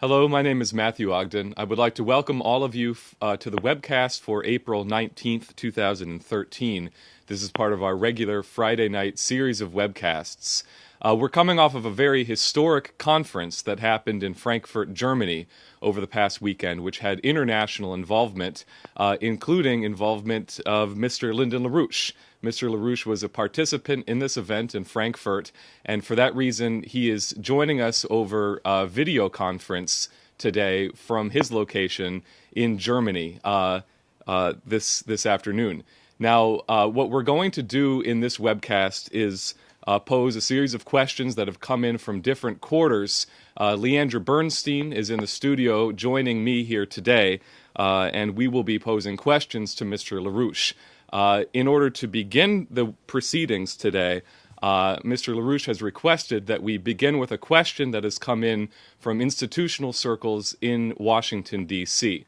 Hello, my name is Matthew Ogden. I would like to welcome all of you to the webcast for April 19th, 2013. This is part of our regular Friday night series of webcasts. We're coming off of a very historic conference that happened in Frankfurt, Germany over the past weekend, which had international involvement, including involvement of Mr. Lyndon LaRouche. Mr. LaRouche was a participant in this event in Frankfurt, and for that reason, he is joining us over a video conference today from his location in Germany this afternoon. Now, what we're going to do in this webcast is pose a series of questions that have come in from different quarters. Leandra Bernstein is in the studio joining me here today, and we will be posing questions to Mr. LaRouche. In order to begin the proceedings today, Mr. LaRouche has requested that we begin with a question that has come in from institutional circles in Washington, D.C.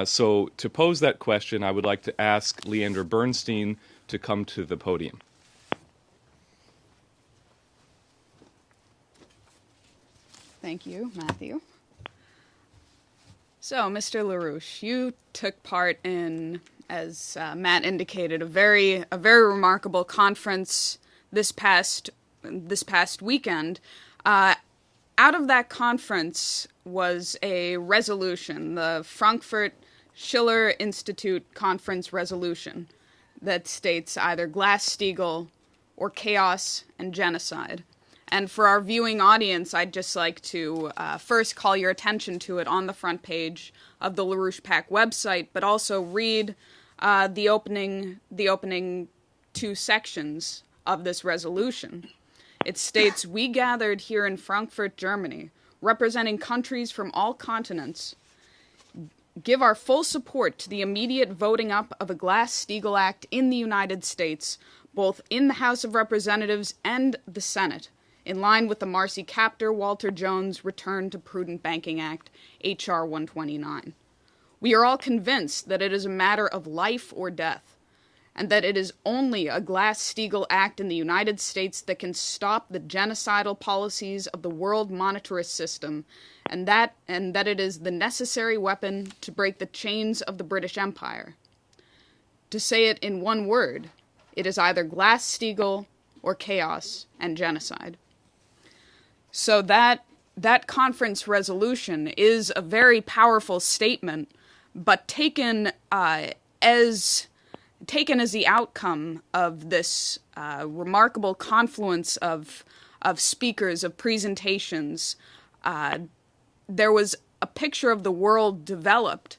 So to pose that question, I would like to ask Leandra Bernstein to come to the podium. Thank you, Matthew. So, Mr. LaRouche, you took part in, as Matt indicated, a very remarkable conference this past weekend. Out of that conference was a resolution, the Frankfurt Schiller Institute Conference resolution, that states either Glass-Steagall or chaos and genocide. And for our viewing audience, I'd just like to first call your attention to it on the front page of the LaRouche PAC website, but also read the opening two sections of this resolution. It states, "We gathered here in Frankfurt, Germany, representing countries from all continents, give our full support to the immediate voting up of a Glass-Steagall Act in the United States, both in the House of Representatives and the Senate, in line with the Marcy Kaptur Walter Jones Return to Prudent Banking Act, H.R. 129. We are all convinced that it is a matter of life or death, and that it is only a Glass-Steagall Act in the United States that can stop the genocidal policies of the world monetarist system, and that it is the necessary weapon to break the chains of the British Empire. To say it in one word, it is either Glass-Steagall or chaos and genocide." So that conference resolution is a very powerful statement, but taken as the outcome of this remarkable confluence of speakers, of presentations, there was a picture of the world developed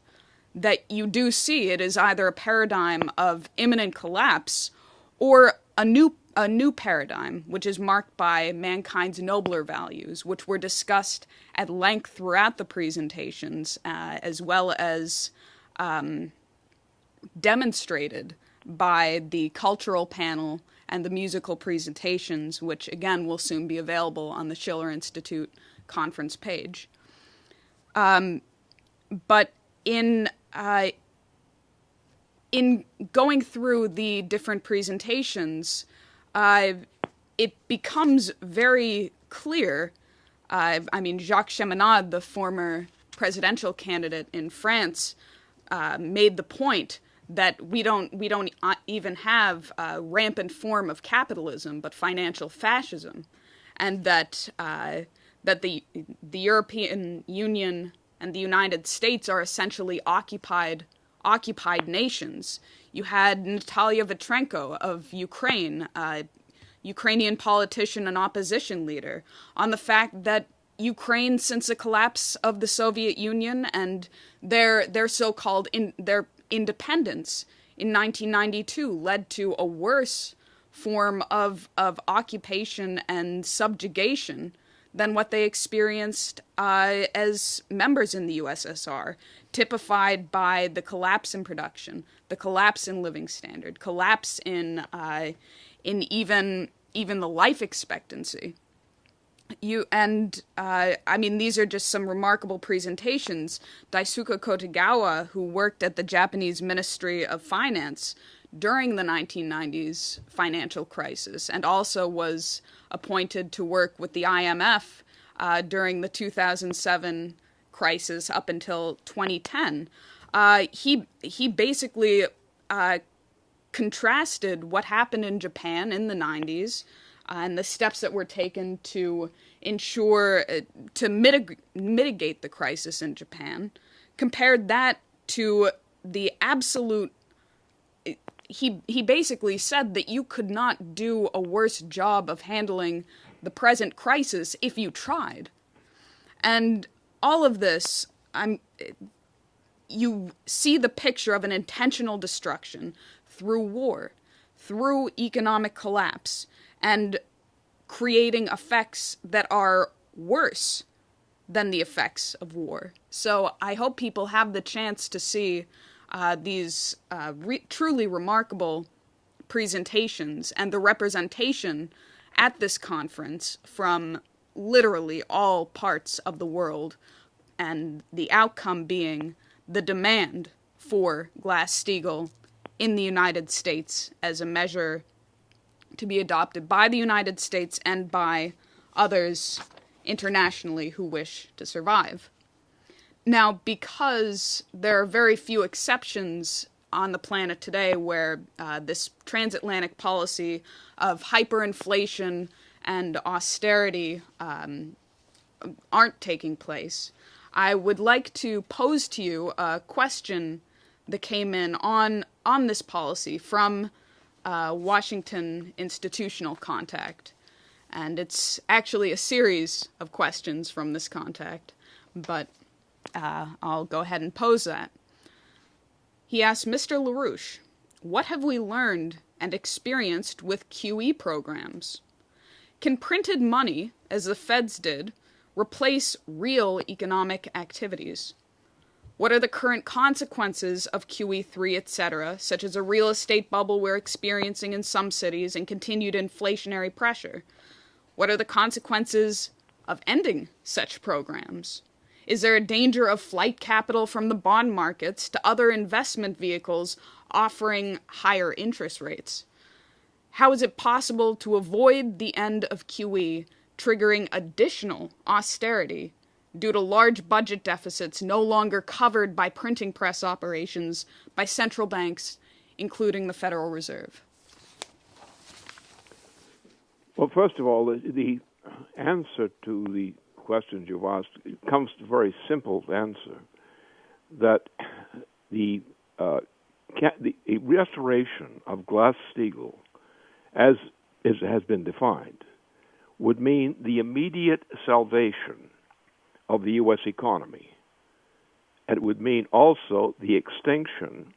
that you do see. It is either a paradigm of imminent collapse or a new paradigm, which is marked by mankind's nobler values, which were discussed at length throughout the presentations, as well as demonstrated by the cultural panel and the musical presentations, which again will soon be available on the Schiller Institute conference page. But in going through the different presentations, it becomes very clear. Jacques Cheminade, the former presidential candidate in France, made the point that we don't even have a rampant form of capitalism, but financial fascism, and that the European Union and the United States are essentially occupied nations. You had Natalia Vitrenko of Ukraine, a Ukrainian politician and opposition leader, on the fact that Ukraine, since the collapse of the Soviet Union and their so-called their independence in 1992, led to a worse form of occupation and subjugation than what they experienced as members in the USSR, typified by the collapse in production, the collapse in living standard, collapse in even the life expectancy. These are just some remarkable presentations. Daisuke Kotegawa, who worked at the Japanese Ministry of Finance during the 1990s financial crisis, and also was appointed to work with the IMF during the 2007 crisis up until 2010. He basically contrasted what happened in Japan in the 90s and the steps that were taken to ensure to mitigate the crisis in Japan, compared that to the absolute. He basically said that you could not do a worse job of handling the present crisis if you tried. And all of this, you see the picture of an intentional destruction through war, through economic collapse, and creating effects that are worse than the effects of war. So I hope people have the chance to see these truly remarkable presentations and the representation at this conference from literally all parts of the world, and the outcome being the demand for Glass-Steagall in the United States as a measure to be adopted by the United States and by others internationally who wish to survive. Now, because there are very few exceptions on the planet today where this transatlantic policy of hyperinflation and austerity aren't taking place, I would like to pose to you a question that came in on this policy from Washington Institutional Contact. And it's actually a series of questions from this contact, but I'll go ahead and pose that. He asked, Mr. LaRouche, what have we learned and experienced with QE programs? Can printed money, as the Feds did, replace real economic activities? What are the current consequences of QE3, etc., such as a real estate bubble we're experiencing in some cities and continued inflationary pressure? What are the consequences of ending such programs? Is there a danger of flight capital from the bond markets to other investment vehicles offering higher interest rates? How is it possible to avoid the end of QE triggering additional austerity due to large budget deficits no longer covered by printing press operations by central banks, including the Federal Reserve? Well, first of all, the answer to the questions you've asked comes to a very simple answer, that the restoration of Glass-Steagall, as has been defined, would mean the immediate salvation of the U.S. economy. And it would mean also the extinction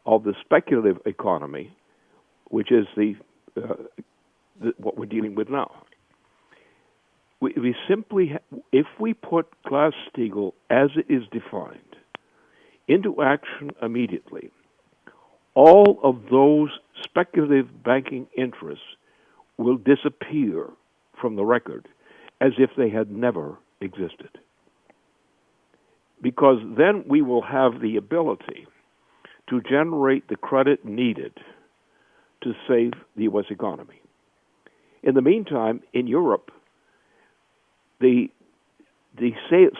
of the speculative economy, which is what we're dealing with now. We simply, if we put Glass-Steagall as it is defined into action immediately, all of those speculative banking interests will disappear from the record as if they had never existed. Because then we will have the ability to generate the credit needed to save the U.S. economy. In the meantime, in Europe, the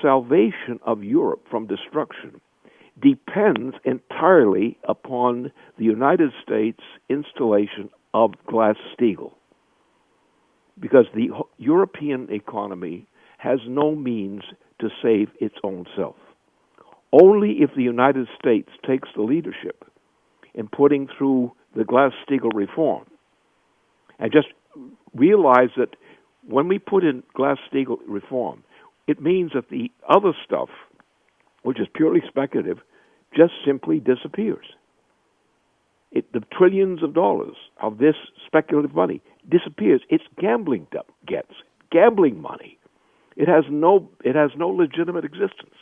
salvation of Europe from destruction depends entirely upon the United States installation of Glass-Steagall, because the European economy has no means to save its own self. Only if the United States takes the leadership in putting through the Glass-Steagall reform, and just realize that when we put in Glass-Steagall reform, it means that the other stuff, which is purely speculative, just simply disappears. The trillions of dollars of this speculative money disappears. It's gambling money. It has no legitimate existence.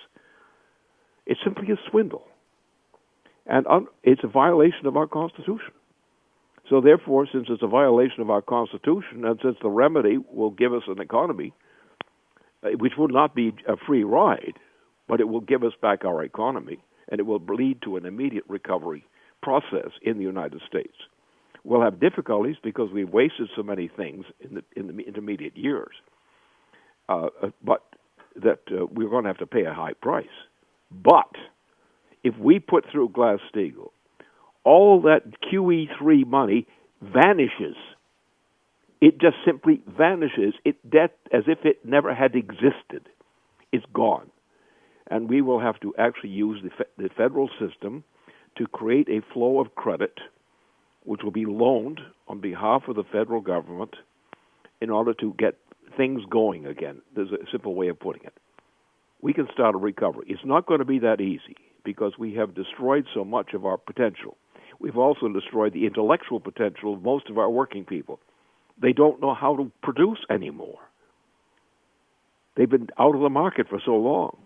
It's simply a swindle, and it's a violation of our Constitution. So therefore, since it's a violation of our Constitution, and since the remedy will give us an economy, which will not be a free ride, but it will give us back our economy, and it will lead to an immediate recovery process in the United States. We'll have difficulties because we've wasted so many things in the intermediate years. But that we're going to have to pay a high price. But if we put through Glass-Steagall, all that QE3 money vanishes. It just simply vanishes. That as if it never had existed. It's gone. And we will have to actually use the federal system to create a flow of credit which will be loaned on behalf of the federal government in order to get things going again. There's a simple way of putting it. We can start a recovery. It's not going to be that easy because we have destroyed so much of our potential. We've also destroyed the intellectual potential of most of our working people. They don't know how to produce anymore. They've been out of the market for so long.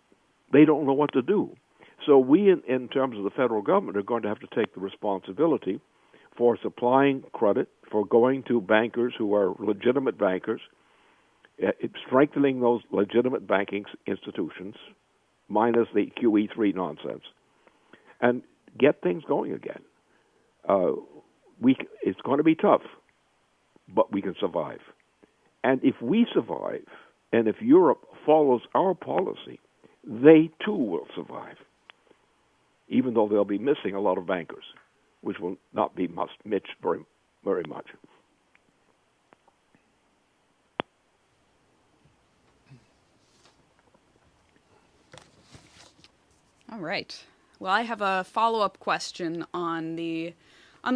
They don't know what to do. So we, in terms of the federal government, are going to have to take the responsibility for supplying credit, for going to bankers who are legitimate bankers, strengthening those legitimate banking institutions, minus the QE3 nonsense, and get things going again. It's going to be tough, but we can survive. And if we survive, and if Europe follows our policy, they too will survive, even though they'll be missing a lot of bankers, which will not be missed very, very much. All right. Well, I have a follow-up question on the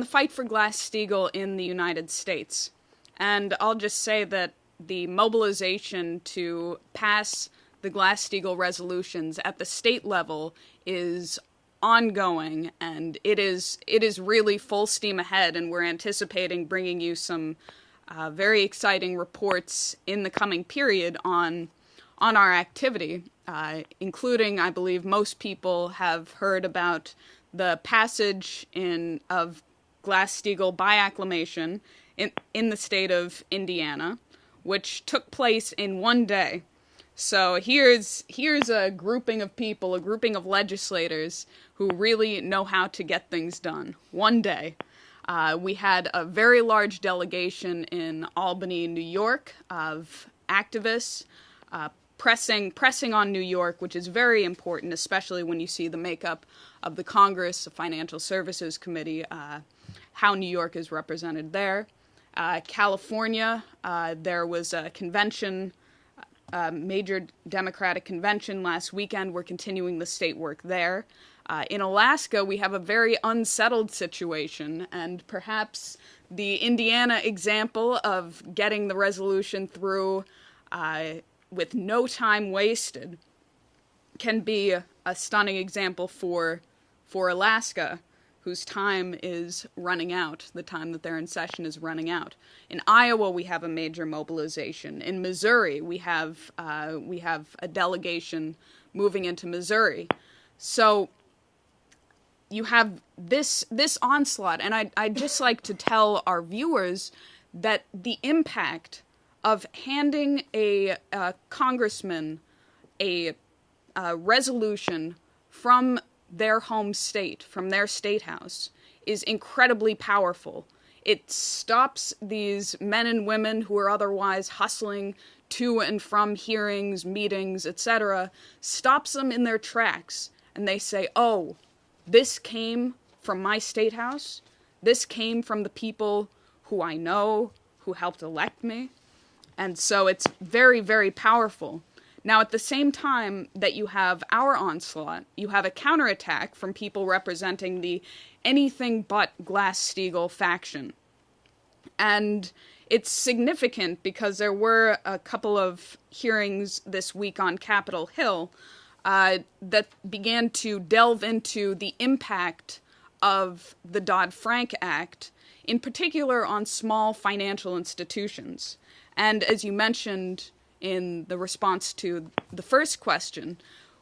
fight for Glass-Steagall in the United States. And I'll just say that the mobilization to pass the Glass-Steagall resolutions at the state level is ongoing, and it is really full steam ahead, and we're anticipating bringing you some very exciting reports in the coming period on our activity, including, I believe, most people have heard about the passage of Glass-Steagall by acclamation in the state of Indiana, which took place in one day. So here's a grouping of people, a grouping of legislators who really know how to get things done. One day. We had a very large delegation in Albany, New York, of activists pressing on New York, which is very important, especially when you see the makeup of the Congress, the Financial Services Committee, how New York is represented there. California, there was a convention, major Democratic convention last weekend. We're continuing the state work there. In Alaska, we have a very unsettled situation, and perhaps the Indiana example of getting the resolution through with no time wasted can be a stunning example for Alaska, whose time is running out. The time that they're in session is running out. In Iowa, we have a major mobilization. In Missouri, we have a delegation moving into Missouri. So you have this onslaught, and I'd just like to tell our viewers that the impact of handing a congressman a resolution from their home state, from their state house, is incredibly powerful. It stops these men and women who are otherwise hustling to and from hearings, meetings, etc., stops them in their tracks, and they say, oh, this came from my state house? This came from the people who I know, who helped elect me? And so it's very, very powerful. Now, at the same time that you have our onslaught, you have a counterattack from people representing the anything but Glass-Steagall faction. And it's significant because there were a couple of hearings this week on Capitol Hill that began to delve into the impact of the Dodd-Frank Act, in particular on small financial institutions. And as you mentioned in the response to the first question,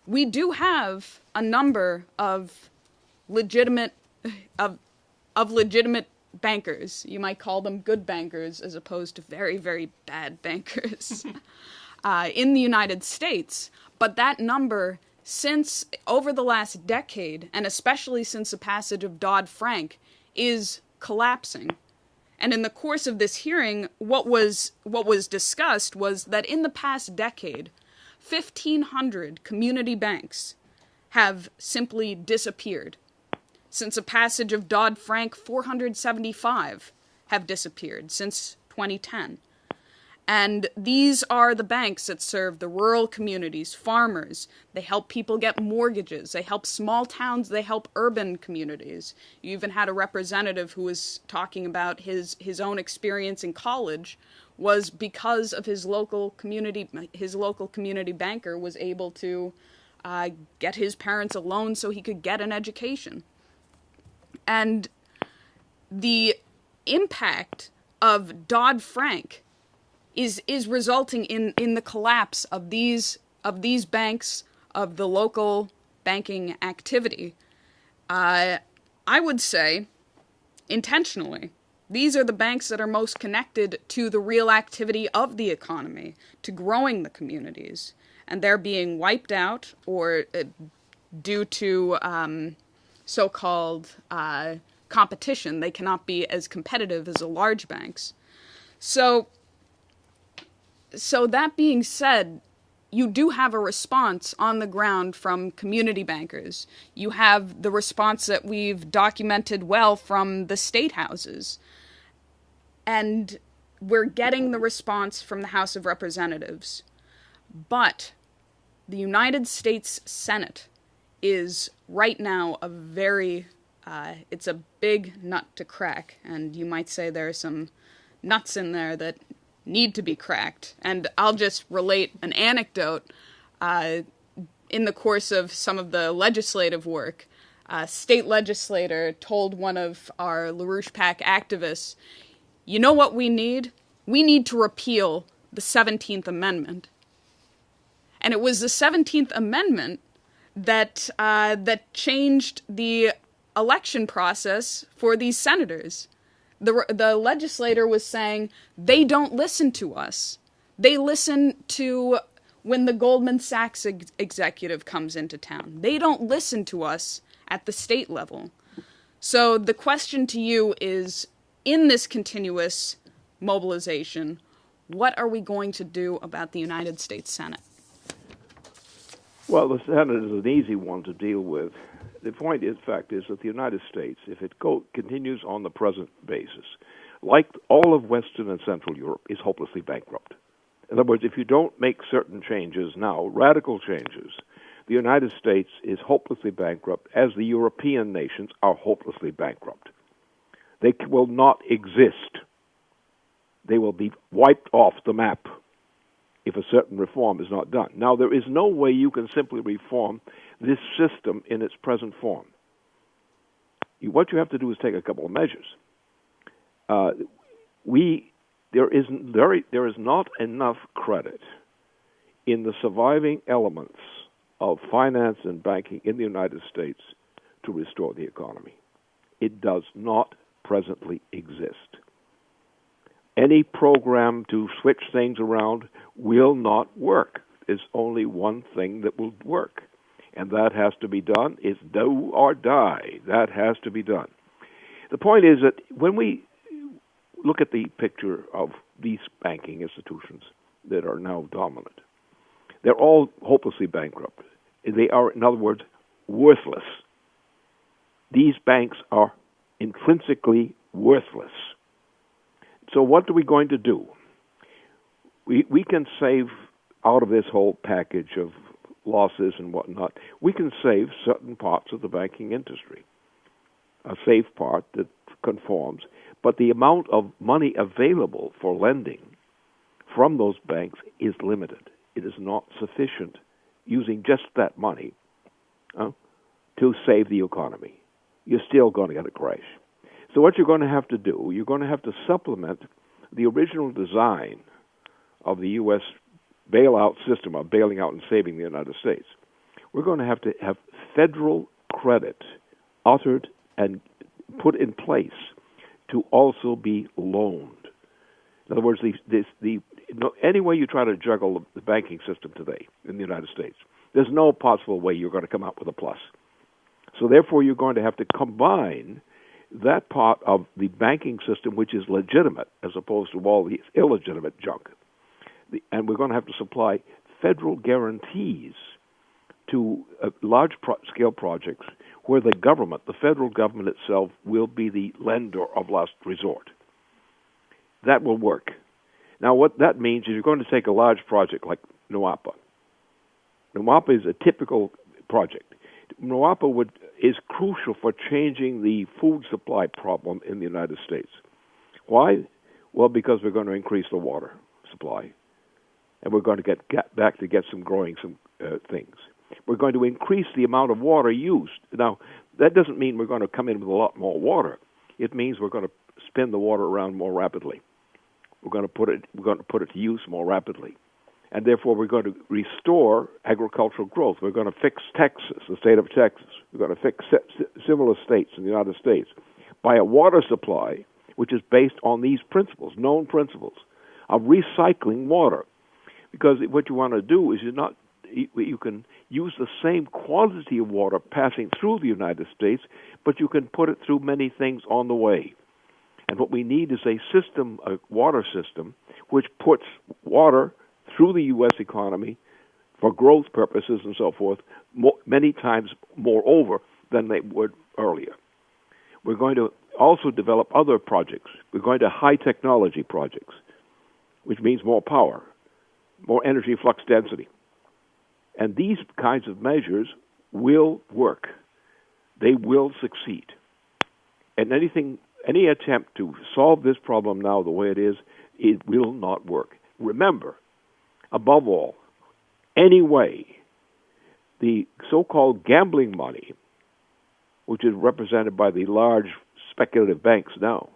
we do have a number of legitimate bankers. You might call them good bankers as opposed to very, very bad bankers in the United States. But that number, since over the last decade, and especially since the passage of Dodd-Frank, is collapsing. And in the course of this hearing, what was discussed was that in the past decade, 1,500 community banks have simply disappeared. Since the passage of Dodd-Frank, 475 have disappeared since 2010. And these are the banks that serve the rural communities, farmers. They help people get mortgages. They help small towns. They help urban communities. You even had a representative who was talking about his own experience in college was because of his local community banker was able to get his parents a loan so he could get an education. And the impact of Dodd-Frank is resulting in the collapse of these banks, of the local banking activity. I would say, intentionally, these are the banks that are most connected to the real activity of the economy, to growing the communities, and they're being wiped out or due to so-called competition. They cannot be as competitive as the large banks. So that being said, you do have a response on the ground from community bankers. You have the response that we've documented well from the state houses. And we're getting the response from the House of Representatives. But the United States Senate is right now it's a big nut to crack. And you might say there are some nuts in there that need to be cracked. And I'll just relate an anecdote. In the course of some of the legislative work, a state legislator told one of our LaRouche PAC activists, you know what we need? We need to repeal the 17th Amendment. And it was the 17th Amendment that changed the election process for these senators. The legislator was saying, they don't listen to us. They listen to when the Goldman Sachs executive comes into town. They don't listen to us at the state level. So the question to you is, in this continuous mobilization, what are we going to do about the United States Senate? Well, the Senate is an easy one to deal with. The point, in fact, is that the United States, if it continues on the present basis, like all of Western and Central Europe, is hopelessly bankrupt. In other words, if you don't make certain changes now, radical changes, the United States is hopelessly bankrupt, as the European nations are hopelessly bankrupt. They will not exist. They will be wiped off the map if a certain reform is not done. Now, there is no way you can simply reform this system in its present form. What you have to do is take a couple of measures. There is not enough credit in the surviving elements of finance and banking in the United States to restore the economy. It does not presently exist. Any program to switch things around will not work. There's only one thing that will work, and that has to be done. It's do or die. That has to be done. The point is that when we look at the picture of these banking institutions that are now dominant, they're all hopelessly bankrupt. They are, in other words, worthless. These banks are intrinsically worthless. So what are we going to do? We can save out of this whole package of losses and whatnot, we can save certain parts of the banking industry, a safe part that conforms, but the amount of money available for lending from those banks is limited. It is not sufficient using just that money to save the economy. You're still going to get a crash. So what you're going to have to do, you're going to have to supplement the original design of the U.S. bailout system of bailing out and saving the United States. We're going to have federal credit uttered and put in place to also be loaned. In other words, any way you try to juggle the banking system today in the United States, there's no possible way you're going to come out with a plus. So therefore, you're going to have to combine that part of the banking system which is legitimate as opposed to all the illegitimate junk. And we're going to have to supply federal guarantees to large-scale projects where the government, the federal government itself, will be the lender of last resort. That will work. Now, what that means is you're going to take a large project like NWAPA. NWAPA is a typical project. NWAPA is crucial for changing the food supply problem in the United States. Why? Well, because we're going to increase the water supply, and we're going to get back to get some growing some things. We're going to increase the amount of water used. Now, that doesn't mean we're going to come in with a lot more water. It means we're going to spin the water around more rapidly. We're going to put it to use more rapidly. And therefore, we're going to restore agricultural growth. We're going to fix Texas, the state of Texas. We're going to fix similar states in the United States by a water supply which is based on these principles, known principles of recycling water. Because what you want to do is you can use the same quantity of water passing through the United States, but you can put it through many things on the way. And what we need is a water system, which puts water through the U.S. economy for growth purposes and so forth, many times more over than they would earlier. We're going to also develop other projects. We're going to high technology projects, which means more power, more energy flux density. And these kinds of measures will work. They will succeed. And any attempt to solve this problem now the way it will not work. Remember, above all, anyway, the so-called gambling money, which is represented by the large speculative banks now,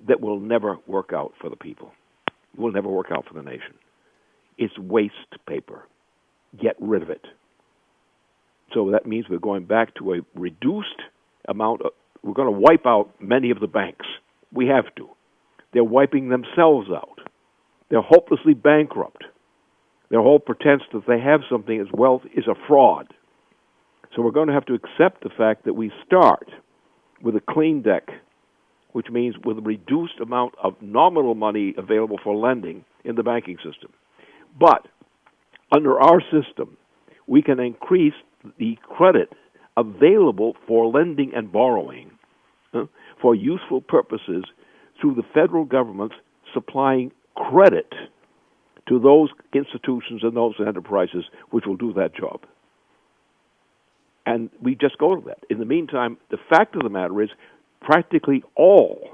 that will never work out for the people. It will never work out for the nation. It's waste paper. Get rid of it. So that means we're going back to a reduced amount of, we're going to wipe out many of the banks. We have to. They're wiping themselves out. They're hopelessly bankrupt. Their whole pretense that they have something as wealth is a fraud. So we're going to have to accept the fact that we start with a clean deck, which means with a reduced amount of nominal money available for lending in the banking system. But under our system, we can increase the credit available for lending and borrowing for useful purposes through the federal government supplying credit to those institutions and those enterprises which will do that job. And we just go to that. In the meantime, the fact of the matter is practically all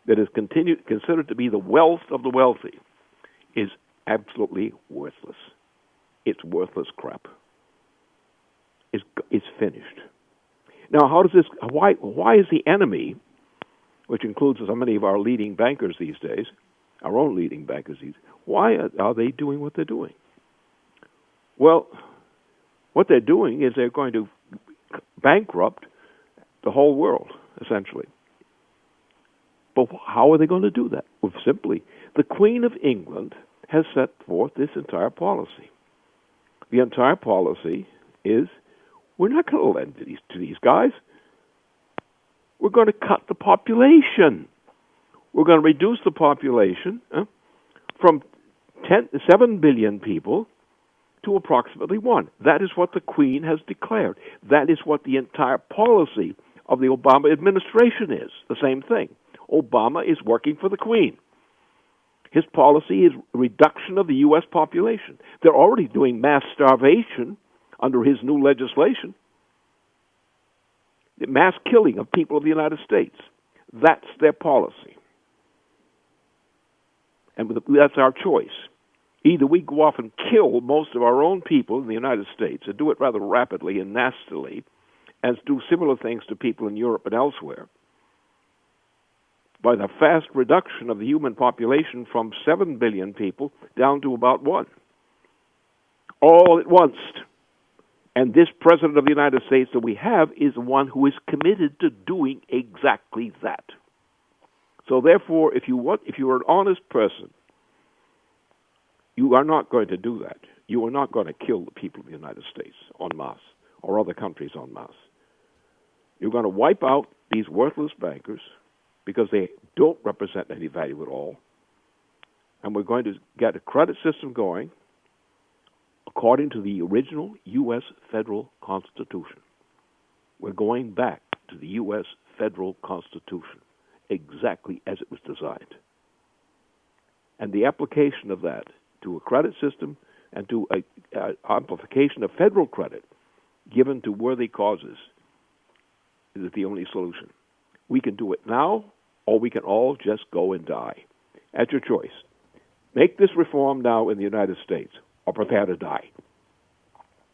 that is considered to be the wealth of the wealthy is absolutely worthless. It's worthless crap. It's finished. Now, how does this? Why is the enemy, which includes so many of our leading bankers these days, our own leading bankers these days, why are they doing what they're doing? Well, what they're doing is they're going to bankrupt the whole world, essentially. But how are they going to do that? Well, simply, the Queen of England has set forth this entire policy. The entire policy is, we're not going to lend to these guys. We're going to cut the population. We're going to reduce the population from 7 billion people to approximately 1. That is what the Queen has declared. That is what the entire policy of the Obama administration is. The same thing. Obama is working for the Queen. His policy is reduction of the U.S. population. They're already doing mass starvation under his new legislation. The mass killing of people of the United States. That's their policy. And that's our choice. Either we go off and kill most of our own people in the United States and do it rather rapidly and nastily, and do similar things to people in Europe and elsewhere, by the fast reduction of the human population from 7 billion people down to about 1. All at once. And this President of the United States that we have is one who is committed to doing exactly that. So therefore, if you're an honest person, you are not going to do that. You are not going to kill the people of the United States en masse or other countries en masse. You're going to wipe out these worthless bankers because they don't represent any value at all. And we're going to get a credit system going according to the original U.S. federal Constitution. We're going back to the U.S. federal Constitution, exactly as it was designed. And the application of that to a credit system and to a amplification of federal credit given to worthy causes is the only solution. We can do it now, or we can all just go and die. At your choice. Make this reform now in the United States, or prepare to die.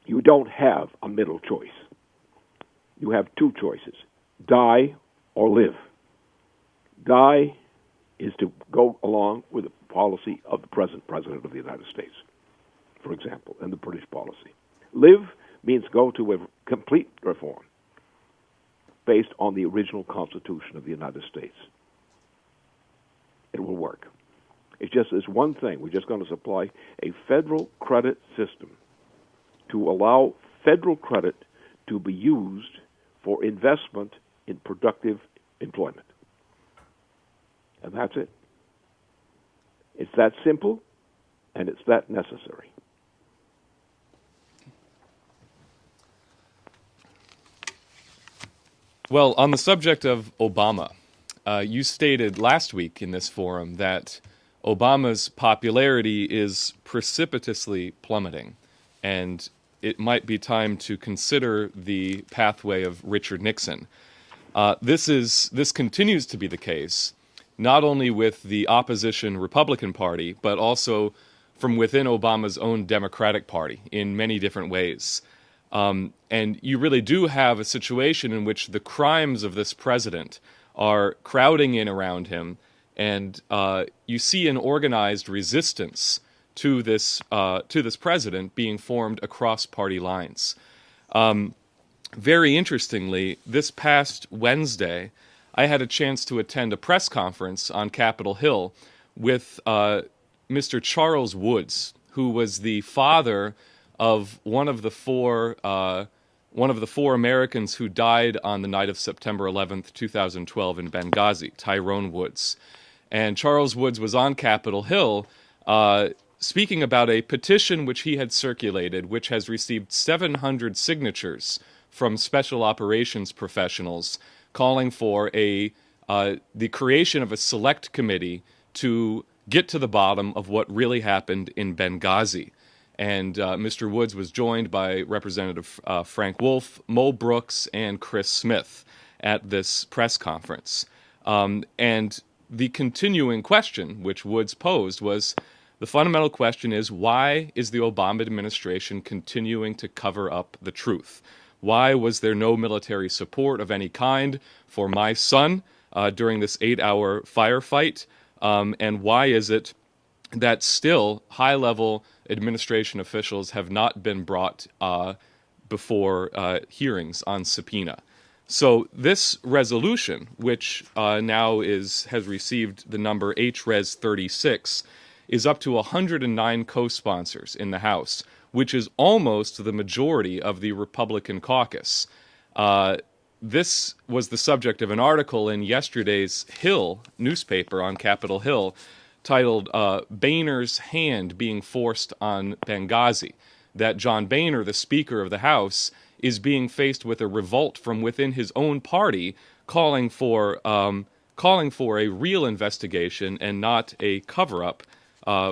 You don't have a middle choice. You have two choices, die or live. Die is to go along with the policy of the present President of the United States, for example, and the British policy. Live means go to a complete reform based on the original Constitution of the United States. It will work. It's just this one thing. We're just going to supply a federal credit system to allow federal credit to be used for investment in productive employment. And that's it. It's that simple, and it's that necessary. Well, on the subject of Obama, you stated last week in this forum that Obama's popularity is precipitously plummeting, and it might be time to consider the pathway of Richard Nixon. This continues to be the case, not only with the opposition Republican Party, but also from within Obama's own Democratic Party in many different ways. And you really do have a situation in which the crimes of this president are crowding in around him, and you see an organized resistance to this president being formed across party lines. Very interestingly, this past Wednesday, I had a chance to attend a press conference on Capitol Hill with Mr. Charles Woods, who was the father of one of the four Americans who died on the night of September 11th, 2012 in Benghazi, Tyrone Woods. And Charles Woods was on Capitol Hill speaking about a petition which he had circulated, which has received 700 signatures from special operations professionals calling for the creation of a select committee to get to the bottom of what really happened in Benghazi. And Mr. Woods was joined by Representative Frank Wolf, Mo Brooks, and Chris Smith at this press conference. And the continuing question which Woods posed was, the fundamental question is, why is the Obama administration continuing to cover up the truth? Why was there no military support of any kind for my son during this 8-hour firefight? And why is it that still high-level administration officials have not been brought before hearings on subpoena? So this resolution, which now has received the number HRes 36, is up to 109 co-sponsors in the House, which is almost the majority of the Republican caucus. This was the subject of an article in yesterday's Hill newspaper on Capitol Hill titled Boehner's Hand Being Forced on Benghazi, that John Boehner, the Speaker of the House, is being faced with a revolt from within his own party, calling for a real investigation and not a cover-up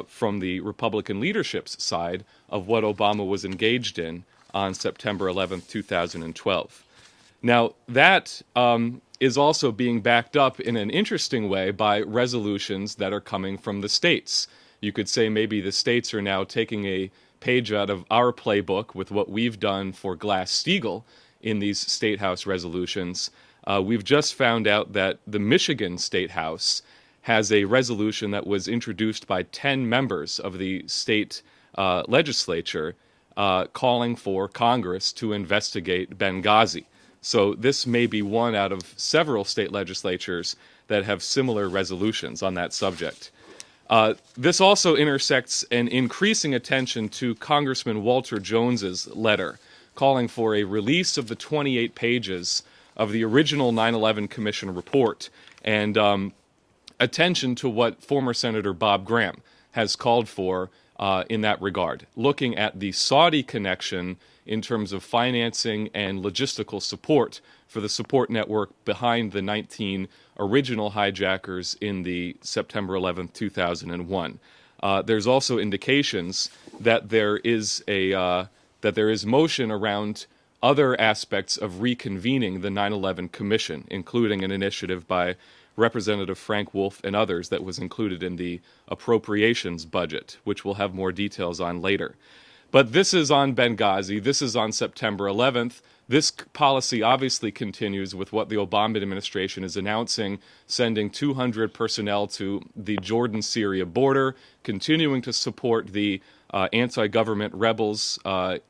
from the Republican leadership's side of what Obama was engaged in on September 11th, 2012. Now, that is also being backed up in an interesting way by resolutions that are coming from the states. You could say maybe the states are now taking a page out of our playbook with what we've done for Glass-Steagall in these State House resolutions. We've just found out that the Michigan State House has a resolution that was introduced by 10 members of the state legislature calling for Congress to investigate Benghazi. So this may be one out of several state legislatures that have similar resolutions on that subject. This also intersects an increasing attention to Congressman Walter Jones's letter calling for a release of the 28 pages of the original 9/11 Commission report and attention to what former Senator Bob Graham has called for in that regard, looking at the Saudi connection in terms of financing and logistical support for the support network behind the 19 original hijackers in the September 11th, 2001. There's also indications that there is motion around other aspects of reconvening the 9/11 Commission, including an initiative by Representative Frank Wolf and others that was included in the appropriations budget, which we'll have more details on later. But this is on Benghazi. This is on September 11th. This policy obviously continues with what the Obama administration is announcing, sending 200 personnel to the Jordan-Syria border, continuing to support the anti-government rebels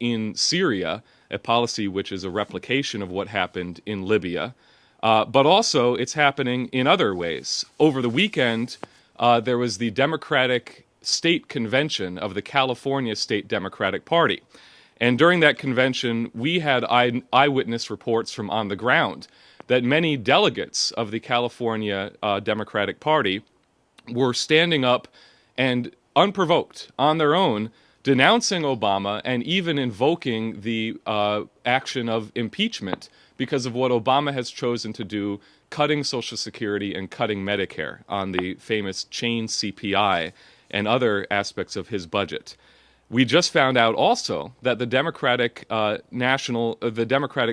in Syria, a policy which is a replication of what happened in Libya. But also, it's happening in other ways. Over the weekend, there was the Democratic State Convention of the California State Democratic Party. And during that convention, we had eyewitness reports from on the ground that many delegates of the California Democratic Party were standing up and unprovoked, on their own, denouncing Obama and even invoking the action of impeachment because of what Obama has chosen to do, cutting Social Security and cutting Medicare on the famous chain CPI and other aspects of his budget. We just found out also that the Democratic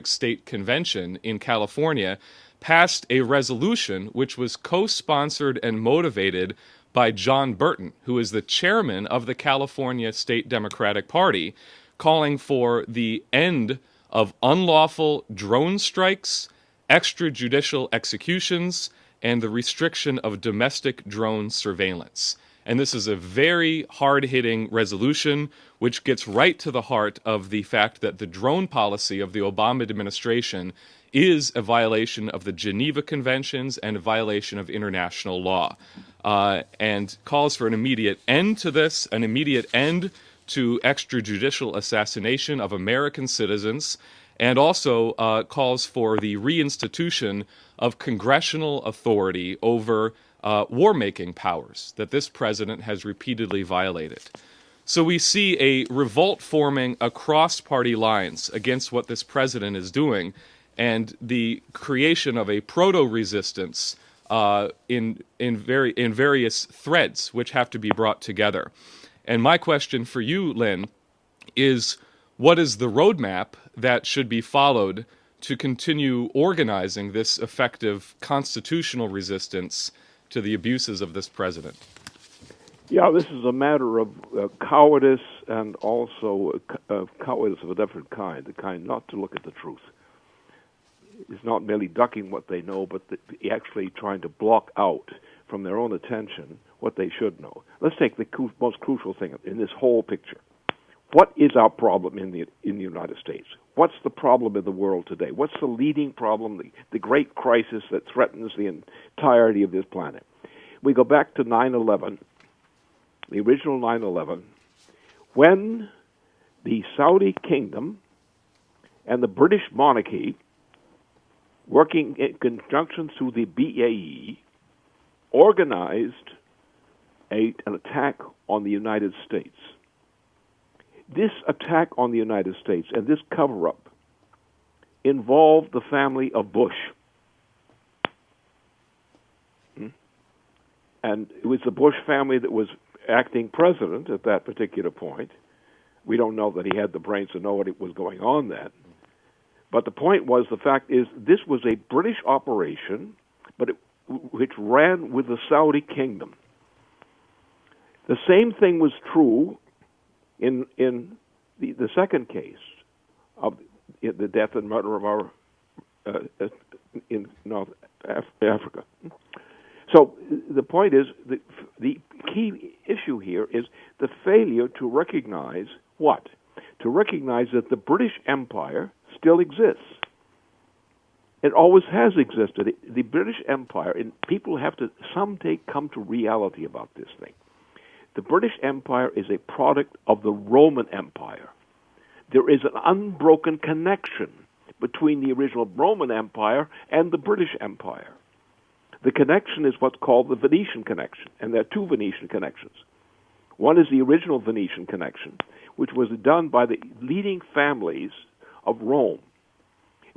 State Convention in California passed a resolution which was co-sponsored and motivated by John Burton, who is the chairman of the California State Democratic Party, calling for the end of unlawful drone strikes, extrajudicial executions, and the restriction of domestic drone surveillance. And this is a very hard-hitting resolution which gets right to the heart of the fact that the drone policy of the Obama administration is a violation of the Geneva Conventions and a violation of international law, and calls for an immediate end to this, an immediate end to extrajudicial assassination of American citizens, and also calls for the reinstitution of congressional authority over war-making powers that this president has repeatedly violated. So we see a revolt forming across party lines against what this president is doing, and the creation of a proto-resistance in various threads which have to be brought together. And my question for you, Lynn, is what is the roadmap that should be followed to continue organizing this effective constitutional resistance to the abuses of this president? Yeah, this is a matter of cowardice, and also cowardice of a different kind, the kind not to look at the truth. It's not merely ducking what they know, but actually trying to block out from their own attention what they should know. Let's take the most crucial thing in this whole picture. What is our problem in the United States? What's the problem in the world today? What's the leading problem, the great crisis that threatens the entirety of this planet? We go back to 9/11, the original 9/11, when the Saudi kingdom and the British monarchy, working in conjunction through the BAE, organized an attack on the United States. This attack on the United States and this cover-up involved the family of Bush. And it was the Bush family that was acting president at that particular point. We don't know that he had the brains to know what was going on then. But the point was, the fact is, this was a British operation, but which ran with the Saudi kingdom. The same thing was true in the second case of the death and murder of our in North Africa. So the point is, the key issue here is the failure to recognize what? To recognize that the British Empire still exists. It always has existed. The British Empire, and people have to someday come to reality about this thing. The British Empire is a product of the Roman Empire. There is an unbroken connection between the original Roman Empire and the British Empire. The connection is what's called the Venetian connection, and there are two Venetian connections. One is the original Venetian connection, which was done by the leading families of Rome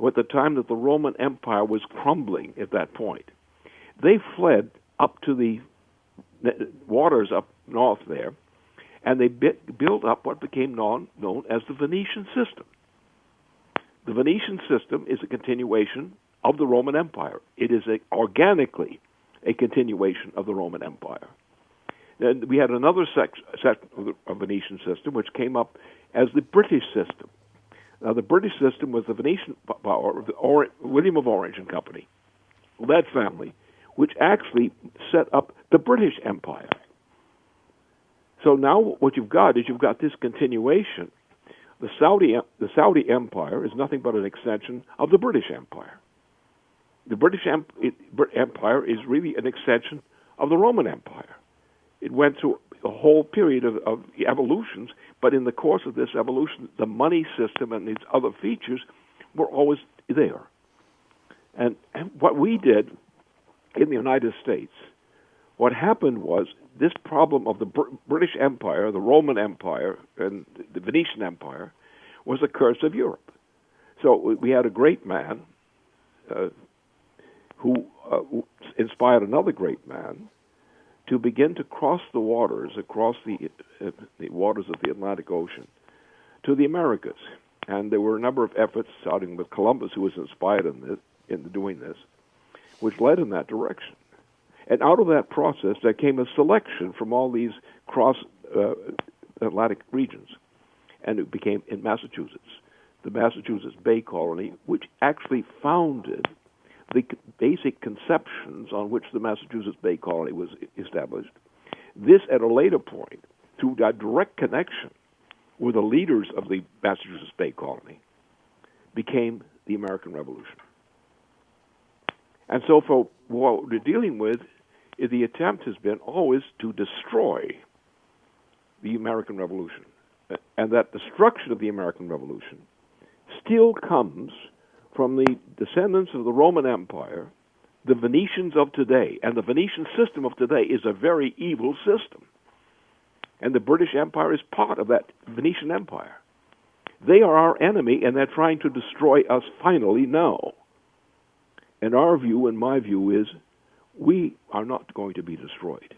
at the time that the Roman Empire was crumbling at that point. They fled up to the waters up north there, and they built up what became known as the Venetian system. The Venetian system is a continuation of the Roman Empire. It is organically a continuation of the Roman Empire. Then we had another section of the Venetian system, which came up as the British system. Now, the British system was the Venetian power of William of Orange and Company, that family, which actually set up the British Empire. So now what you've got is this continuation. The Saudi Empire is nothing but an extension of the British Empire. The British Empire is really an extension of the Roman Empire. It went through a whole period of evolutions, but in the course of this evolution, the money system and its other features were always there. And what we did in the United States, what happened was this problem of the British Empire, the Roman Empire, and the Venetian Empire was a curse of Europe. So we had a great man who inspired another great man to begin to cross the waters, across the waters of the Atlantic Ocean, to the Americas. And there were a number of efforts, starting with Columbus, who was inspired in doing this, which led in that direction. And out of that process, there came a selection from all these cross-Atlantic regions, and it became in Massachusetts, the Massachusetts Bay Colony, which actually founded the basic conceptions on which the Massachusetts Bay Colony was established. This, at a later point, through a direct connection with the leaders of the Massachusetts Bay Colony, became the American Revolution. And so for what we're dealing with, the attempt has been always to destroy the American Revolution. And that destruction of the American Revolution still comes from the descendants of the Roman Empire, the Venetians of today. And the Venetian system of today is a very evil system. And the British Empire is part of that Venetian Empire. They are our enemy, and they're trying to destroy us finally now. And our view, and my view, is we are not going to be destroyed.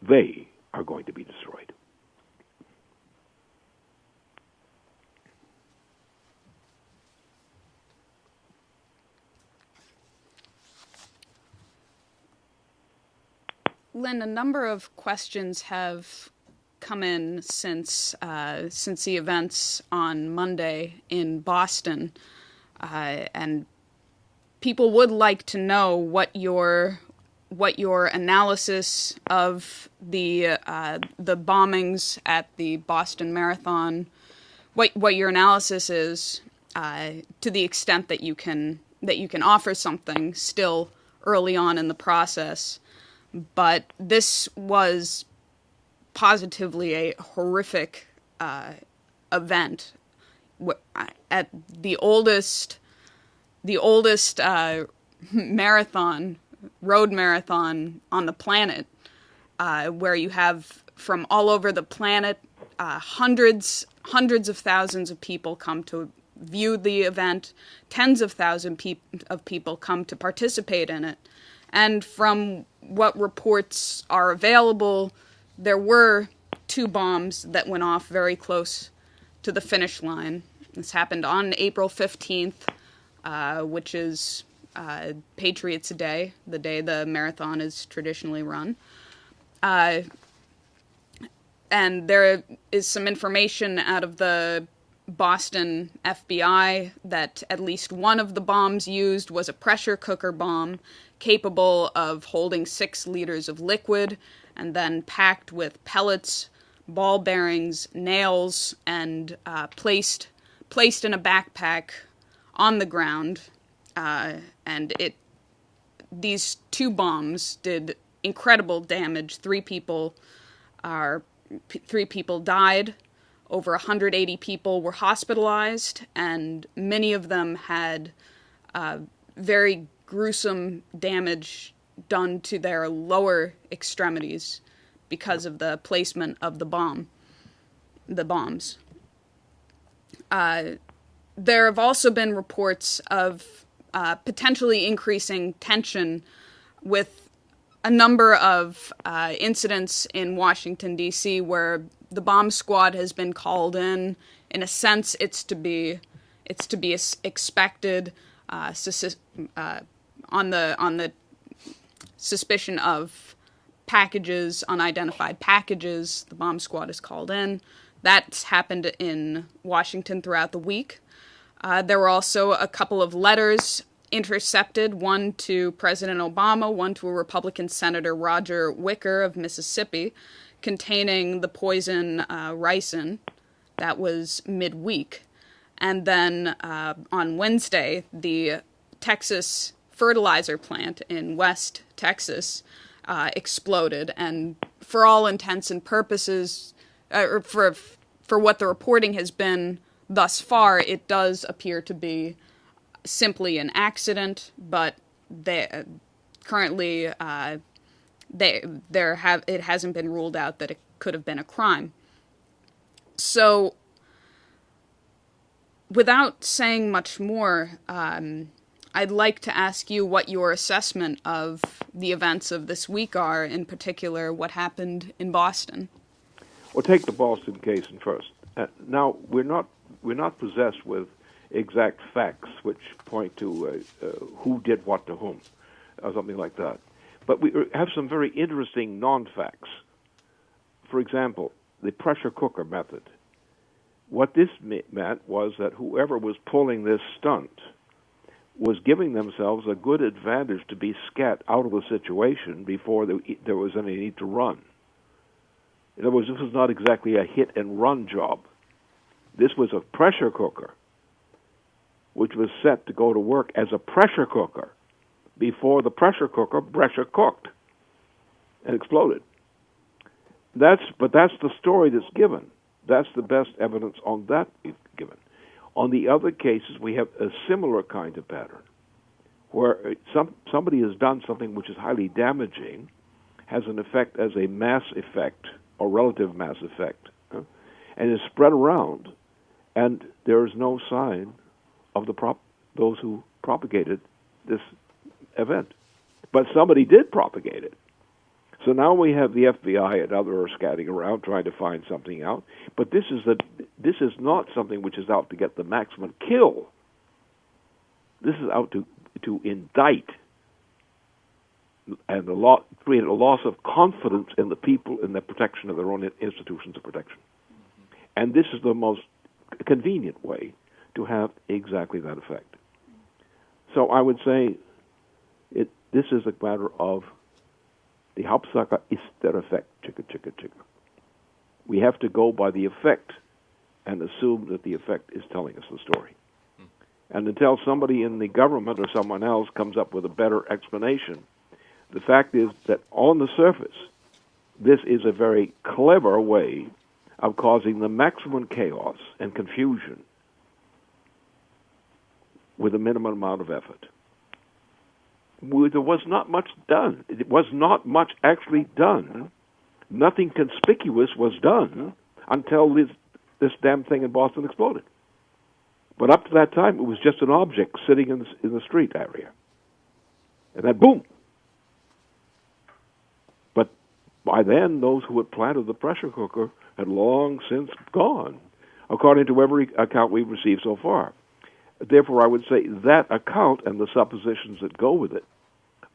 They are going to be destroyed. Lynn, a number of questions have come in since the events on Monday in Boston, and people would like to know what your analysis of the bombings at the Boston Marathon, what your analysis is, to the extent that you can offer something still early on in the process. But this was positively a horrific event at the oldest road marathon on the planet, where you have from all over the planet hundreds of thousands of people come to view the event, tens of thousands of people come to participate in it. And from what reports are available, there were 2 bombs that went off very close to the finish line. This happened on April 15th, which is Patriots' Day, the day the marathon is traditionally run. And there is some information out of the Boston FBI that at least one of the bombs used was a pressure cooker bomb capable of holding 6 liters of liquid and then packed with pellets, ball bearings, nails, and placed in a backpack on the ground. And these 2 bombs did incredible damage. 3 people died. Over 180 people were hospitalized, and many of them had very gruesome damage done to their lower extremities because of the placement of the bombs. There have also been reports of potentially increasing tension with a number of incidents in Washington, D.C., where the bomb squad has been called in. In a sense, it's to be expected on the suspicion of packages, unidentified packages. The bomb squad is called in. That's happened in Washington throughout the week. There were also a couple of letters intercepted, one to President Obama, one to a Republican Senator Roger Wicker of Mississippi, containing the poison ricin. That was midweek. And then on Wednesday, the Texas fertilizer plant in West Texas exploded. And for all intents and purposes, for what the reporting has been thus far, it does appear to be simply an accident, but it hasn't been ruled out that it could have been a crime. So, without saying much more, I'd like to ask you what your assessment of the events of this week are, in particular what happened in Boston. Well, take the Boston case first. Now, we're not possessed with exact facts which point to who did what to whom, or something like that. But we have some very interesting non-facts. For example, the pressure cooker method. What this meant was that whoever was pulling this stunt was giving themselves a good advantage to be scat out of the situation before there was any need to run. In other words, this was not exactly a hit-and-run job. This was a pressure cooker, which was set to go to work as a pressure cooker before the pressure cooker pressure cooked and exploded. But that's the story that's given. That's the best evidence on that we've given. On the other cases, we have a similar kind of pattern, where somebody has done something which is highly damaging, has an effect as a mass effect or relative mass effect, and is spread around, and there is no sign of those who propagated this event. But somebody did propagate it. So now we have the FBI and others scatting around trying to find something out. But this is not something which is out to get the maximum kill. This is out to indict and create a loss of confidence in the people in the protection of their own institutions of protection. And this is the most convenient way to have exactly that effect. So I would say this is a matter of die Hauptsache ist der Effekt, chicka, chicka, chicka. We have to go by the effect and assume that the effect is telling us the story. And until somebody in the government or someone else comes up with a better explanation, the fact is that on the surface, this is a very clever way of causing the maximum chaos and confusion with a minimum amount of effort. There was not much done. It was not much actually done. Nothing conspicuous was done until this damn thing in Boston exploded. But up to that time, it was just an object sitting in the street area. And then, boom! But by then, those who had planted the pressure cooker had long since gone, according to every account we've received so far. Therefore, I would say that account and the suppositions that go with it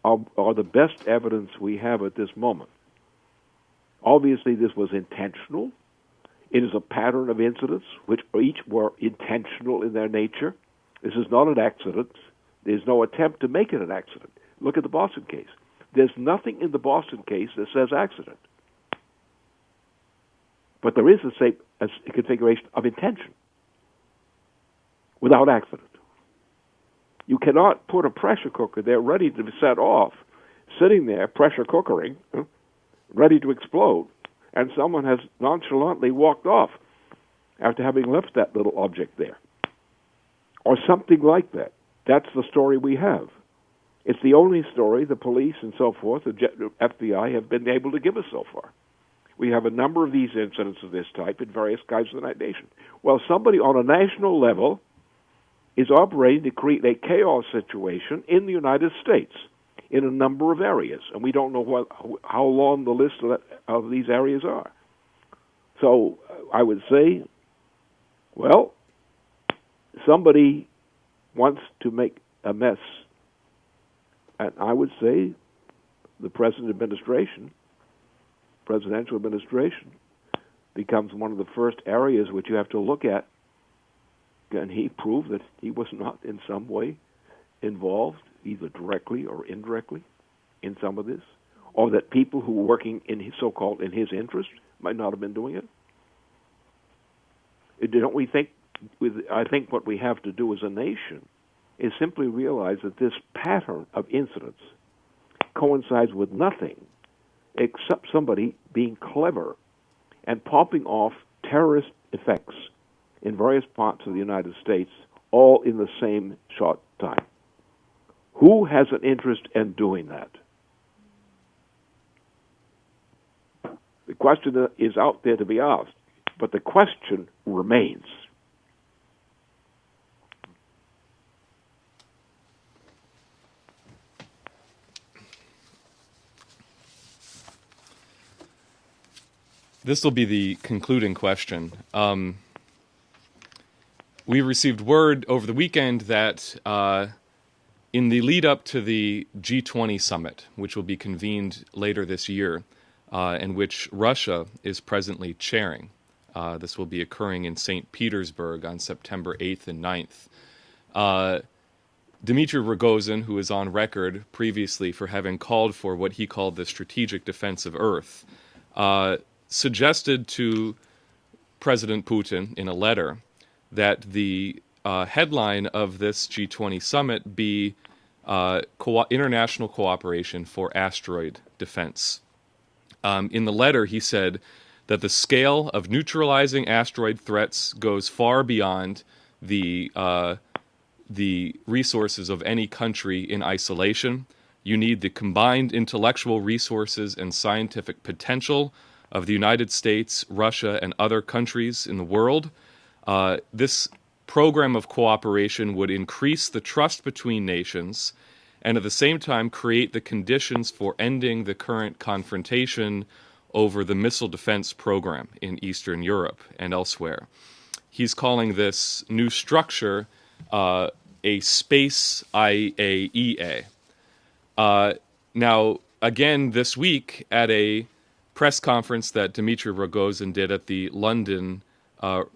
are the best evidence we have at this moment. Obviously, this was intentional. It is a pattern of incidents which each were intentional in their nature. This is not an accident. There's no attempt to make it an accident. Look at the Boston case. There's nothing in the Boston case that says accident. But there is a configuration of intention without accident. You cannot put a pressure cooker there ready to be set off, sitting there pressure cookering, ready to explode, and someone has nonchalantly walked off after having left that little object there. Or something like that. That's the story we have. It's the only story the police and so forth, the FBI, have been able to give us so far. We have a number of these incidents of this type in various kinds of the nation. Well, somebody on a national level is operating to create a chaos situation in the United States in a number of areas, and we don't know how long the list of these areas are. So I would say, well, somebody wants to make a mess, and I would say the presidential administration becomes one of the first areas which you have to look at. Can he prove that he was not in some way involved, either directly or indirectly, in some of this? Or that people who were working in his so-called in his interest might not have been doing it? Don't we think, I think what we have to do as a nation is simply realize that this pattern of incidents coincides with nothing except somebody being clever and popping off terrorist effects in various parts of the United States, all in the same short time. Who has an interest in doing that? The question is out there to be asked, but the question remains. This will be the concluding question. We received word over the weekend that in the lead up to the G20 summit, which will be convened later this year, and which Russia is presently chairing, this will be occurring in St. Petersburg on September 8th and 9th. Dmitry Rogozin, who is on record previously for having called for what he called the strategic defense of Earth, suggested to President Putin in a letter that the headline of this G20 summit be international cooperation for asteroid defense. In the letter, he said that the scale of neutralizing asteroid threats goes far beyond the resources of any country in isolation. You need the combined intellectual resources and scientific potential of the United States, Russia, and other countries in the world. This program of cooperation would increase the trust between nations and at the same time create the conditions for ending the current confrontation over the missile defense program in Eastern Europe and elsewhere. He's calling this new structure a space IAEA. Now, again, this week at a press conference that Dmitry Rogozin did at the London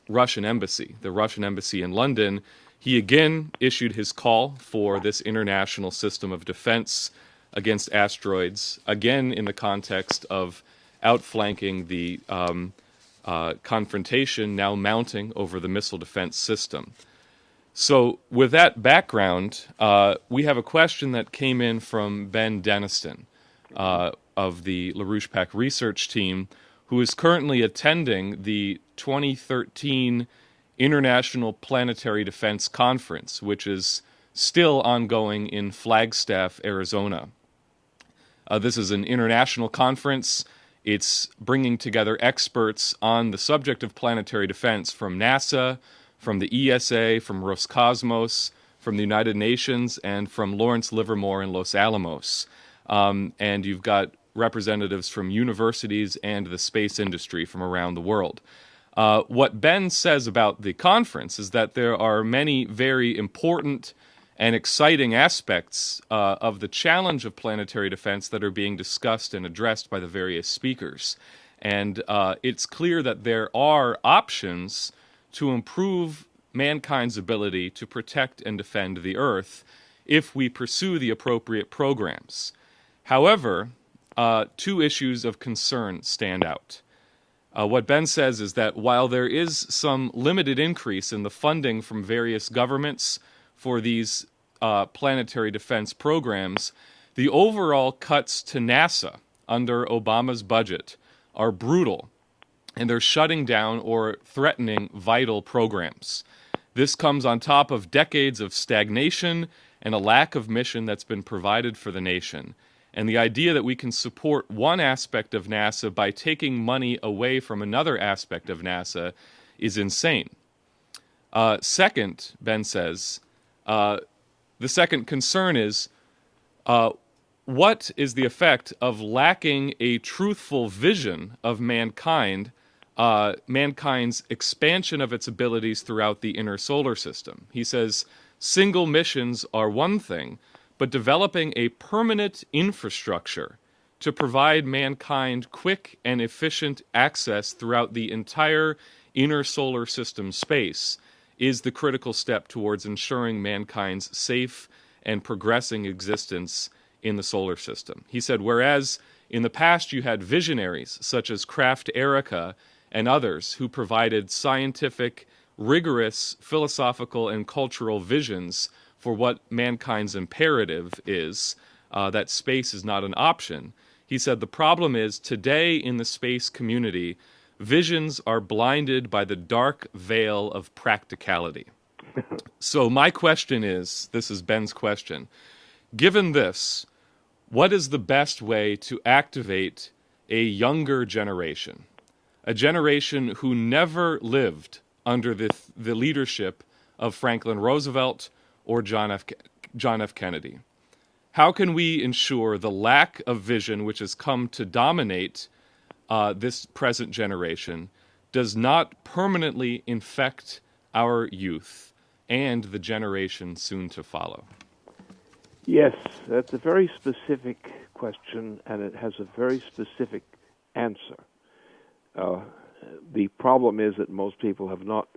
Russian embassy, the Russian embassy in London, he again issued his call for this international system of defense against asteroids, again in the context of outflanking the confrontation now mounting over the missile defense system. So with that background, we have a question that came in from Ben Deniston of the LaRouche PAC research team, who is currently attending the 2013 International Planetary Defense Conference, which is still ongoing in Flagstaff, Arizona. This is an international conference. It's bringing together experts on the subject of planetary defense from NASA, from the ESA, from Roscosmos, from the United Nations, and from Lawrence Livermore in Los Alamos. And you've got representatives from universities and the space industry from around the world. What Ben says about the conference is that there are many very important and exciting aspects of the challenge of planetary defense that are being discussed and addressed by the various speakers. And it's clear that there are options to improve mankind's ability to protect and defend the Earth if we pursue the appropriate programs. However, two issues of concern stand out. What Ben says is that while there is some limited increase in the funding from various governments for these planetary defense programs, the overall cuts to NASA under Obama's budget are brutal, and they're shutting down or threatening vital programs. This comes on top of decades of stagnation and a lack of mission that's been provided for the nation. And the idea that we can support one aspect of NASA by taking money away from another aspect of NASA is insane. Second, Ben says, the second concern is what is the effect of lacking a truthful vision of mankind, mankind's expansion of its abilities throughout the inner solar system? He says single missions are one thing, but developing a permanent infrastructure to provide mankind quick and efficient access throughout the entire inner solar system space is the critical step towards ensuring mankind's safe and progressing existence in the solar system. He said, whereas in the past you had visionaries such as Kraft Erica and others who provided scientific, rigorous, philosophical, and cultural visions for what mankind's imperative is, that space is not an option. He said the problem is today in the space community, visions are blinded by the dark veil of practicality. So my question is, this is Ben's question, given this, what is the best way to activate a younger generation? A generation who never lived under the leadership of Franklin Roosevelt or John F. Kennedy. How can we ensure the lack of vision which has come to dominate this present generation does not permanently infect our youth and the generation soon to follow? Yes, that's a very specific question, and it has a very specific answer. The problem is that most people have not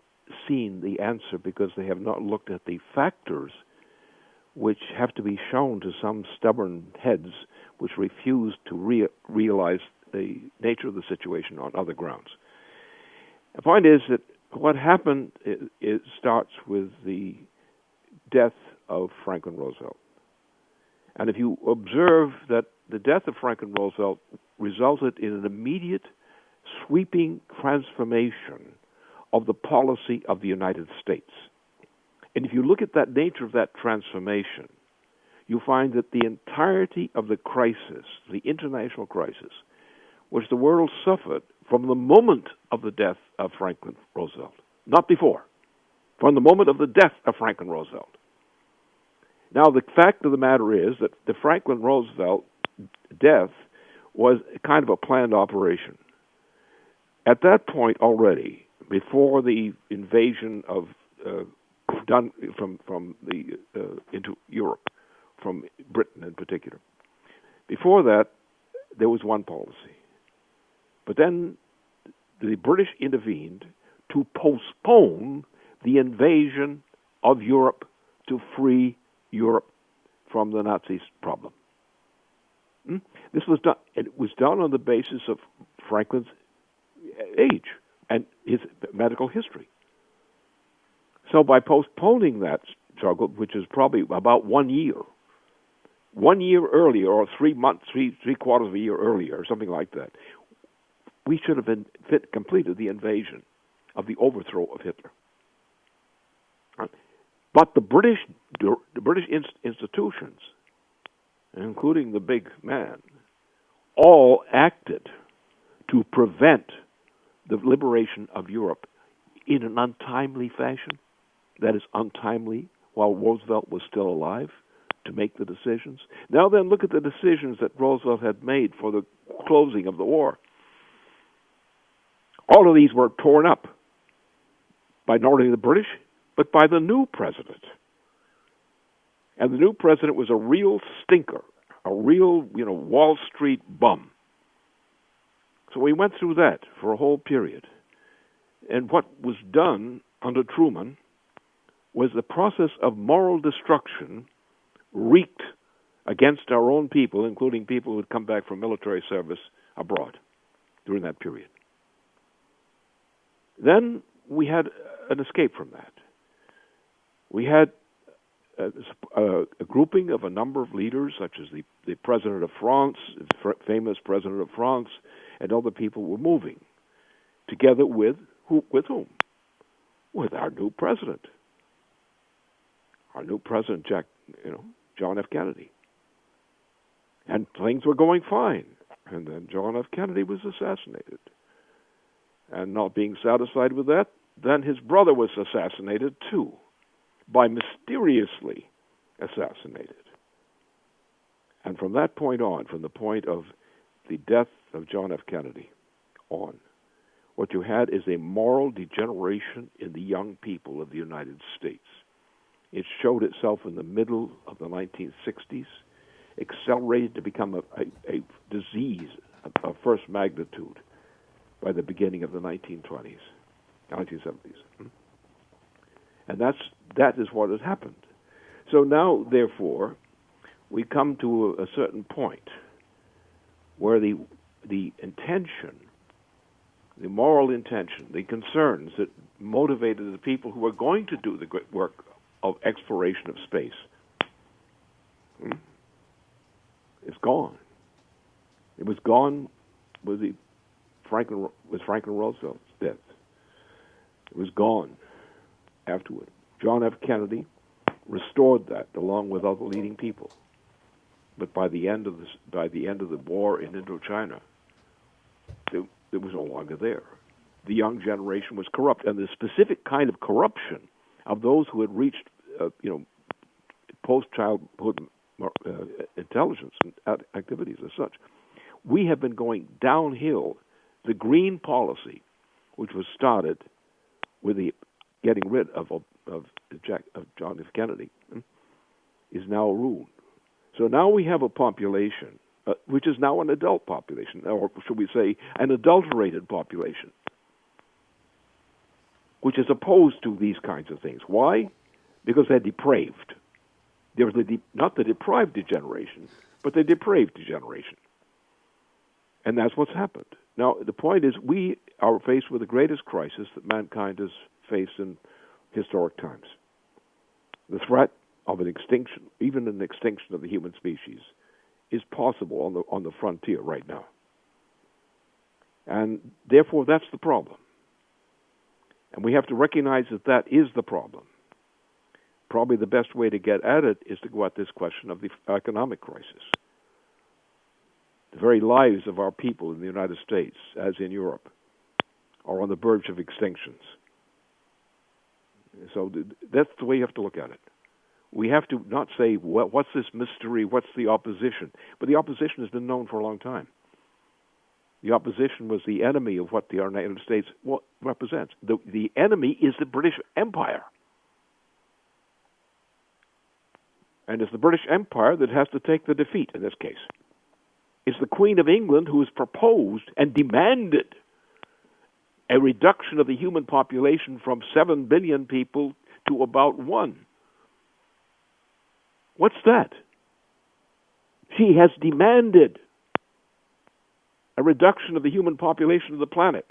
seen the answer because they have not looked at the factors which have to be shown to some stubborn heads which refuse to realize the nature of the situation on other grounds. The point is that what happened, it starts with the death of Franklin Roosevelt. And if you observe that the death of Franklin Roosevelt resulted in an immediate, sweeping transformation of the policy of the United States. And if you look at that nature of that transformation, you find that the entirety of the crisis, the international crisis, which the world suffered from the moment of the death of Franklin Roosevelt, not before, from the moment of the death of Franklin Roosevelt. Now, the fact of the matter is that the Franklin Roosevelt death was kind of a planned operation. At that point already, before the invasion of done from the into Europe, from Britain in particular, before that there was one policy, but then the British intervened to postpone the invasion of Europe to free Europe from the Nazis' problem. This was done. It was done on the basis of Franklin's age and his medical history. So by postponing that struggle, which is probably about 1 year earlier, or 3 months, three quarters of a year earlier, or something like that, we should have completed the invasion of the overthrow of Hitler. But the British institutions, including the big man, all acted to prevent the liberation of Europe in an untimely fashion. That is, untimely while Roosevelt was still alive to make the decisions. Now then, look at the decisions that Roosevelt had made for the closing of the war. All of these were torn up by not only the British, but by the new president. And the new president was a real stinker, a real, Wall Street bum. So we went through that for a whole period. And what was done under Truman was the process of moral destruction wreaked against our own people, including people who had come back from military service abroad during that period. Then we had an escape from that. We had a grouping of a number of leaders, such as the President of France, the famous President of France, and other people were moving together with whom? With our new president. Our new president, John F. Kennedy. And things were going fine. And then John F. Kennedy was assassinated. And not being satisfied with that, then his brother was assassinated too, by mysteriously assassinated. And from that point on, from the point of the death of John F. Kennedy on, what you had is a moral degeneration in the young people of the United States. It showed itself in the middle of the 1960s, accelerated to become a disease of first magnitude by the beginning of the 1920s, 1970s. And that is what has happened. So now, therefore, we come to a certain point where the intention, the moral intention, the concerns that motivated the people who were going to do the great work of exploration of space is gone. It was gone with Franklin Roosevelt's death. It was gone afterward. John F. Kennedy restored that along with other leading people. But by the end of the war in Indochina, it was no longer there. The young generation was corrupt, and the specific kind of corruption of those who had reached, post-childhood intelligence and activities as such. We have been going downhill. The green policy, which was started with the getting rid of John F. Kennedy, is now ruined. So now we have a population, which is now an adult population, or should we say an adulterated population, which is opposed to these kinds of things. Why? Because they're depraved. There's not the deprived degeneration, but the depraved degeneration. And that's what's happened. Now, the point is, we are faced with the greatest crisis that mankind has faced in historic times. The threat of an extinction, even an extinction of the human species, is possible on the frontier right now. And therefore, that's the problem. And we have to recognize that is the problem. Probably the best way to get at it is to go at this question of the economic crisis. The very lives of our people in the United States, as in Europe, are on the verge of extinctions. So that's the way you have to look at it. We have to not say, well, what's this mystery, what's the opposition? But the opposition has been known for a long time. The opposition was the enemy of what the United States represents. The enemy is the British Empire. And it's the British Empire that has to take the defeat in this case. It's the Queen of England who has proposed and demanded a reduction of the human population from 7 billion people to about 1. What's that? She has demanded a reduction of the human population of the planet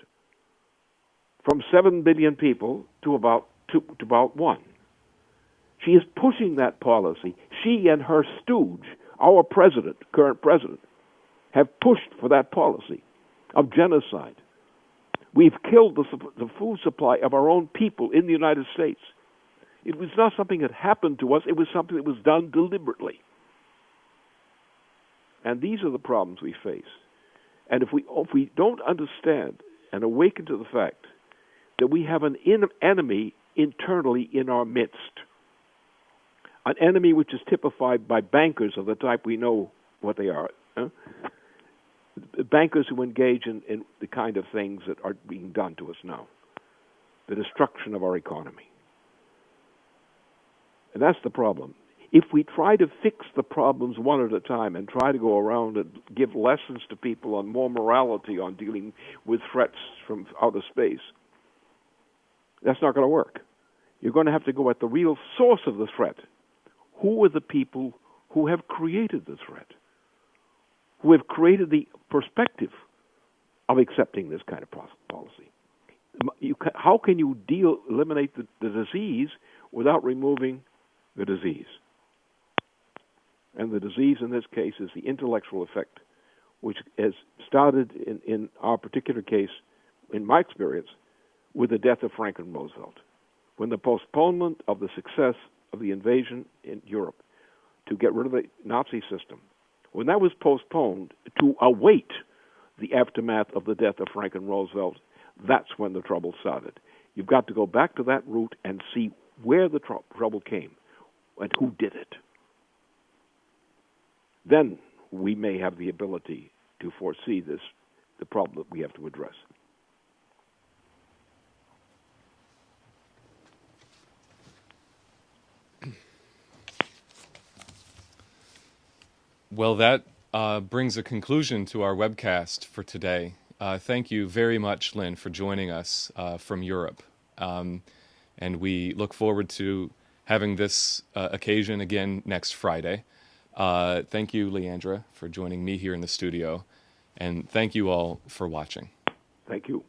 from 7 billion people to about 1. She is pushing that policy. She and her stooge, our president, current president, have pushed for that policy of genocide. We've killed the food supply of our own people in the United States. It was not something that happened to us. It was something that was done deliberately. And these are the problems we face. And if we don't understand and awaken to the fact that we have an enemy internally in our midst, an enemy which is typified by bankers of the type we know what they are, bankers who engage in the kind of things that are being done to us now, the destruction of our economy. And that's the problem. If we try to fix the problems one at a time and try to go around and give lessons to people on more morality on dealing with threats from outer space, that's not going to work. You're going to have to go at the real source of the threat. Who are the people who have created the threat? Who have created the perspective of accepting this kind of policy? How can you eliminate the disease without removing the disease? And the disease in this case is the intellectual effect, which has started in our particular case, in my experience, with the death of Franklin Roosevelt. When the postponement of the success of the invasion in Europe to get rid of the Nazi system When that was postponed to await the aftermath of the death of Franklin Roosevelt, that's when the trouble started. You've got to go back to that root and see where the trouble came and who did it. Then we may have the ability to foresee the problem that we have to address. Well, that brings a conclusion to our webcast for today. Thank you very much, Lynn, for joining us from Europe. And we look forward to having this occasion again next Friday. Thank you, Leandra, for joining me here in the studio. And thank you all for watching. Thank you.